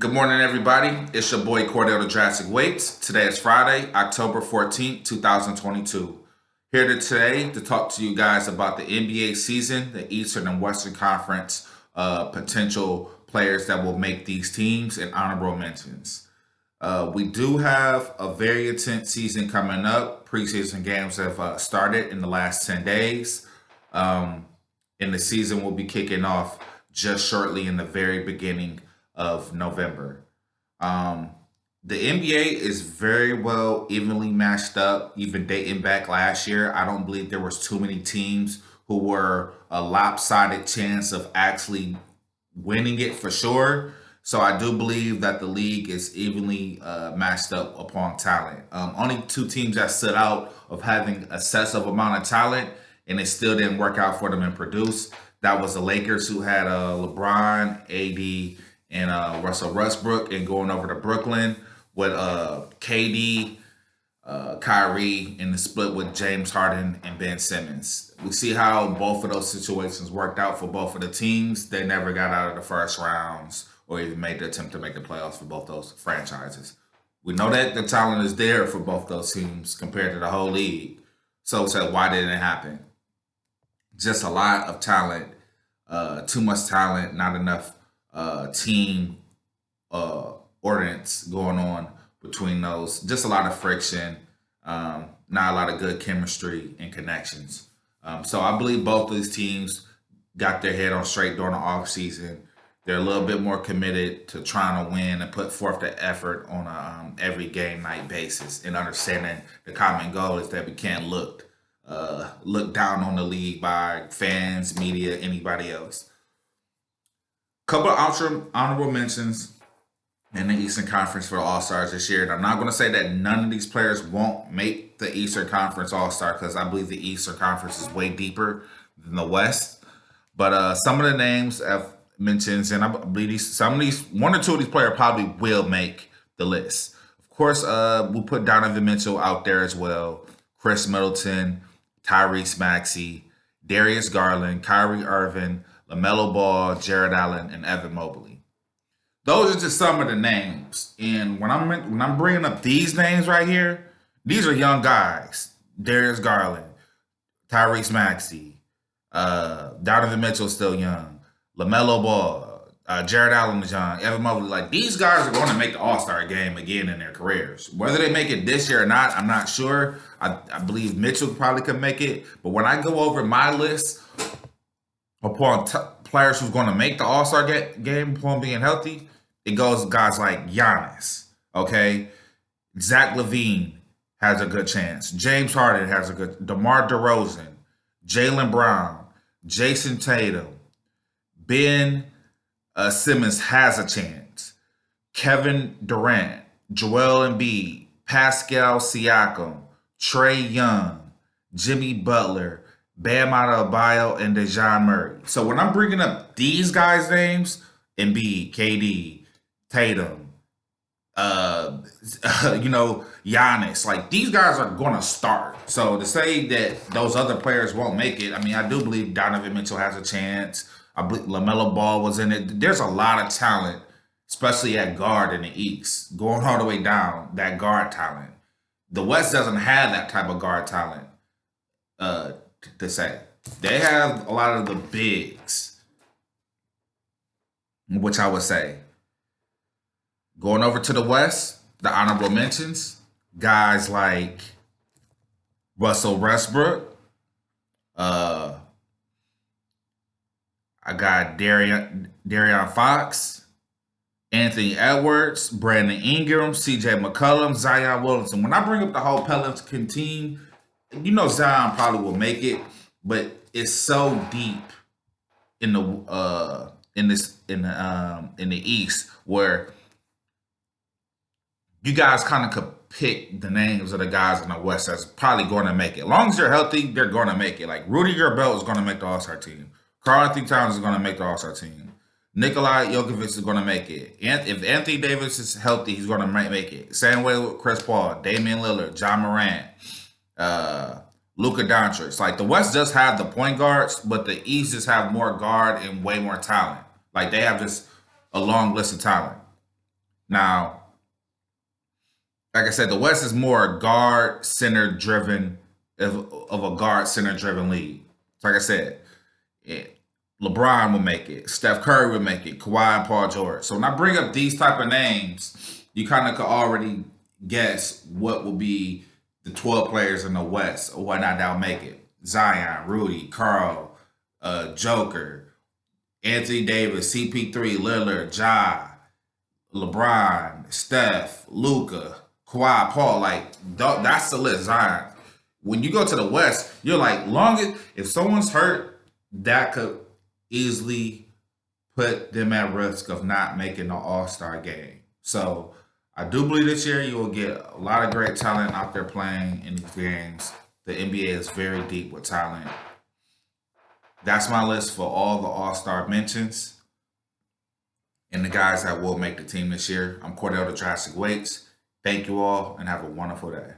Good morning, everybody. It's your boy Cordell the Drastic Weights. Today is Friday, October 14th, 2022. Here today to talk to you guys about the NBA season, the Eastern and Western Conference potential players that will make these teams, and honorable mentions. We do have a very intense season coming up. Preseason games have started in the last 10 days. Um, and the season will be kicking off just shortly in the very beginning of November. Um, the NBA is very well evenly matched up, even dating back last year. I don't believe there was too many teams who were a lopsided chance of actually winning it for sure. So I do believe that the league is evenly matched up upon talent. Only two teams that stood out of having excessive amount of talent, and it still didn't work out for them and produce. That was the Lakers, who had LeBron, AD, and Russell Westbrook, and going over to Brooklyn with KD, Kyrie, in the split with James Harden and Ben Simmons. We see how both of those situations worked out for both of the teams. They never got out of the first rounds or even made the attempt to make the playoffs for both those franchises. We know that the talent is there for both those teams compared to the whole league. So why didn't it happen? Just a lot of talent, too much talent, not enough team ordinance going on between those. Just a lot of friction, not a lot of good chemistry and connections. So I believe both of these teams got their head on straight during the off season. They're a little bit more committed to trying to win and put forth the effort on a every game night basis, and understanding the common goal is that we can't look down on the league by fans, media, anybody else. Couple of honorable mentions in the Eastern Conference for the All Stars this year. And I'm not going to say that none of these players won't make the Eastern Conference All Star, because I believe the Eastern Conference is way deeper than the West. But some of the names I've mentioned, and I believe some of these, one or two of these players probably will make the list. Of course, we'll put Donovan Mitchell out there as well. Chris Middleton, Tyrese Maxey, Darius Garland, Kyrie Irving, LaMelo Ball, Jared Allen, and Evan Mobley. Those are just some of the names. And when I'm bringing up these names right here, these are young guys. Darius Garland, Tyrese Maxey, Donovan Mitchell still young, LaMelo Ball, Jared Allen is young, Evan Mobley. Like, these guys are going to make the All Star game again in their careers. Whether they make it this year or not, I'm not sure. I believe Mitchell probably could make it. But when I go over my list upon players who's going to make the All Star game upon being healthy, it goes guys like Giannis, okay? Zach LaVine has a good chance. James Harden has a good. DeMar DeRozan, Jaylen Brown, Jason Tatum, Ben Simmons has a chance. Kevin Durant, Joel Embiid, Pascal Siakam, Trey Young, Jimmy Butler, Bam Adebayo, and DeJounte Murray. So when I'm bringing up these guys' names, Embiid, KD, Tatum, Giannis, like, these guys are going to start. So to say that those other players won't make it, I mean, I do believe Donovan Mitchell has a chance. I believe LaMelo Ball was in it. There's a lot of talent, especially at guard in the East, going all the way down, that guard talent. The West doesn't have that type of guard talent, uh, to say. They have a lot of the bigs, which I would say. Going over to the West, the honorable mentions, guys like Russell Westbrook. Uh, I got Darian Fox, Anthony Edwards, Brandon Ingram, CJ McCollum, Zion Williamson. When I bring up the whole Pelican team, Zion probably will make it, but it's so deep in the East, where you guys kind of could pick the names of the guys in the West that's probably going to make it. As long as they're healthy, they're going to make it. Like, Rudy Gobert is going to make the All Star team. Karl Anthony Towns is going to make the All Star team. Nikolai Jokovic is going to make it. If Anthony Davis is healthy, he's going to make it. Same way with Chris Paul, Damian Lillard, John Morant, Luka Doncic. Like, the West does have the point guards, but the East just have more guard and way more talent. Like, they have just a long list of talent. Now, like I said, the West is more guard center driven of a guard center driven league. So like I said, LeBron will make it, Steph Curry will make it, Kawhi and Paul George. So when I bring up these type of names, you kind of could already guess what will be the 12 players in the West or whatnot that'll make it. Zion, Rudy, Carl, Joker, Anthony Davis, CP3, Lillard, Ja, LeBron, Steph, Luca, Kawhi, Paul. Like that's the list. Zion. When you go to the West, you're like, long as if someone's hurt, that could easily put them at risk of not making the All-Star game. So I do believe this year you will get a lot of great talent out there playing in these games. The NBA is very deep with talent. That's my list for all the All-Star mentions and the guys that will make the team this year. I'm Cordell the Drastic Weights. Thank you all and have a wonderful day.